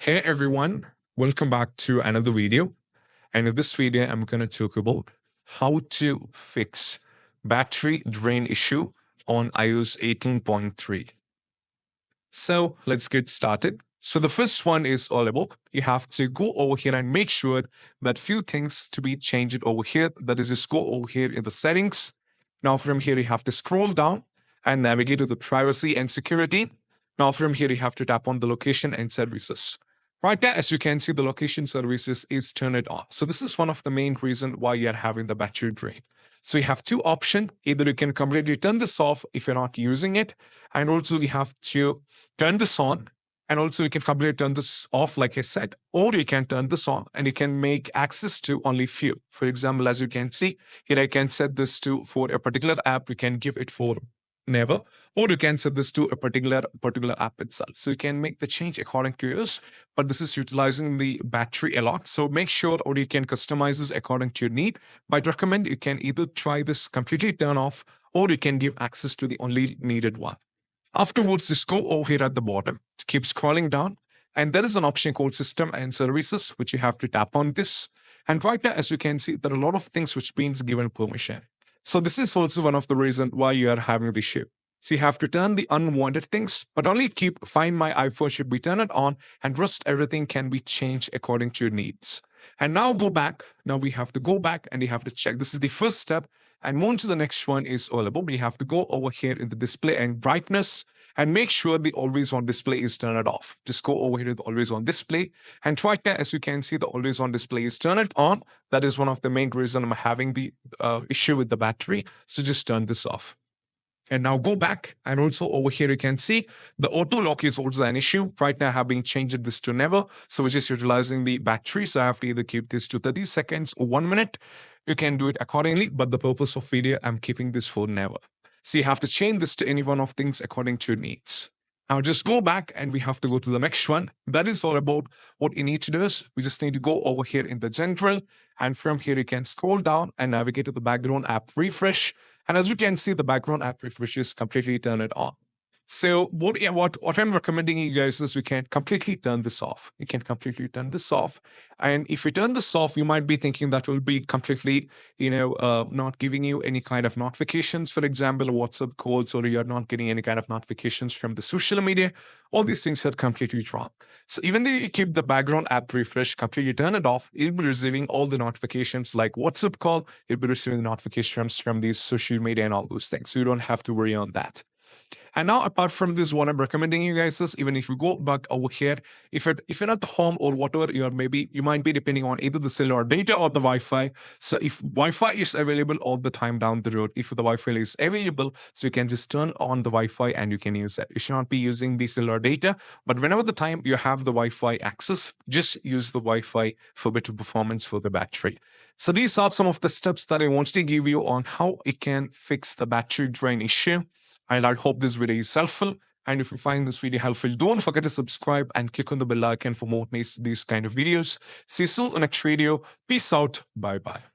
Hey everyone, welcome back to another video. And in this video, I'm going to talk about how to fix battery drain issue on iOS 18.3. So let's get started. So the first one is all about you have to go over here and make sure that few things to be changed over here. That is, just go over here in the settings. Now from here, you have to scroll down and navigate to the privacy and security. Now from here, you have to tap on the location and services. Right there, as you can see, the location services is turned on. So this is one of the main reason why you're having the battery drain. So you have two options. Either you can completely turn this off if you're not using it. And also you have to turn this on. And also you can completely turn this off, like I said, or you can turn this on and you can make access to only few. For example, as you can see, here I can set this to for a particular app. You can give it for never, or you can set this to a particular app itself. So you can make the change according to yours, but this is utilizing the battery a lot. So make sure, or you can customize this according to your need. But recommend you can either try this completely turn off, or you can give access to the only needed one. Afterwards, just go over here at the bottom, keep scrolling down, and there is an option called System and Services, which you have to tap on this. And right now, as you can see, there are a lot of things which means given permission. So this is also one of the reasons why you are having the issue. So you have to turn the unwanted things, but only keep Find My iPhone should be turned on, and rest everything can be changed according to your needs. And now go back. Now we have to go back and you have to check. This is the first step. And move on to the next one is all about. We have to go over here in the display and brightness and make sure the always on display is turned off. Just go over here to the always on display. And right there, as you can see, the always on display is turned on. That is one of the main reasons I'm having the issue with the battery. So just turn this off. And now go back, and also over here you can see the auto lock is also an issue. Right now I have been changed this to never, so which is utilizing the battery. So I have to either keep this to 30 seconds or 1 minute. You can do it accordingly, but the purpose of video, I'm keeping this for never. So you have to change this to any one of things according to your needs. Now just go back and we have to go to the next one. That is all about what you need to do is we just need to go over here in the general, and from here you can scroll down and navigate to the background app refresh. And as you can see, the background app refresh is completely turned on. So what I'm recommending you guys is you can completely turn this off. You can completely turn this off. And if you turn this off, you might be thinking that will be completely, not giving you any kind of notifications, for example, WhatsApp calls, or you're not getting any kind of notifications from the social media. All these things are completely wrong. So even though you keep the background app refresh, completely turn it off, you'll be receiving all the notifications like WhatsApp call, you'll be receiving notifications from these social media and all those things. So you don't have to worry on that. And now, apart from this, what I'm recommending you guys is even if you go back over here, if you're at the home or whatever, you might be depending on either the cellular data or the Wi-Fi. So if Wi-Fi is available all the time down the road, if the Wi-Fi is available, so you can just turn on the Wi-Fi and you can use it. You should not be using the cellular data, but whenever the time you have the Wi-Fi access, just use the Wi-Fi for better performance for the battery. So these are some of the steps that I wanted to give you on how it can fix the battery drain issue. And I hope this video is helpful. And if you find this video helpful, don't forget to subscribe and click on the bell icon for more these kind of videos. See you soon in the next video. Peace out. Bye-bye.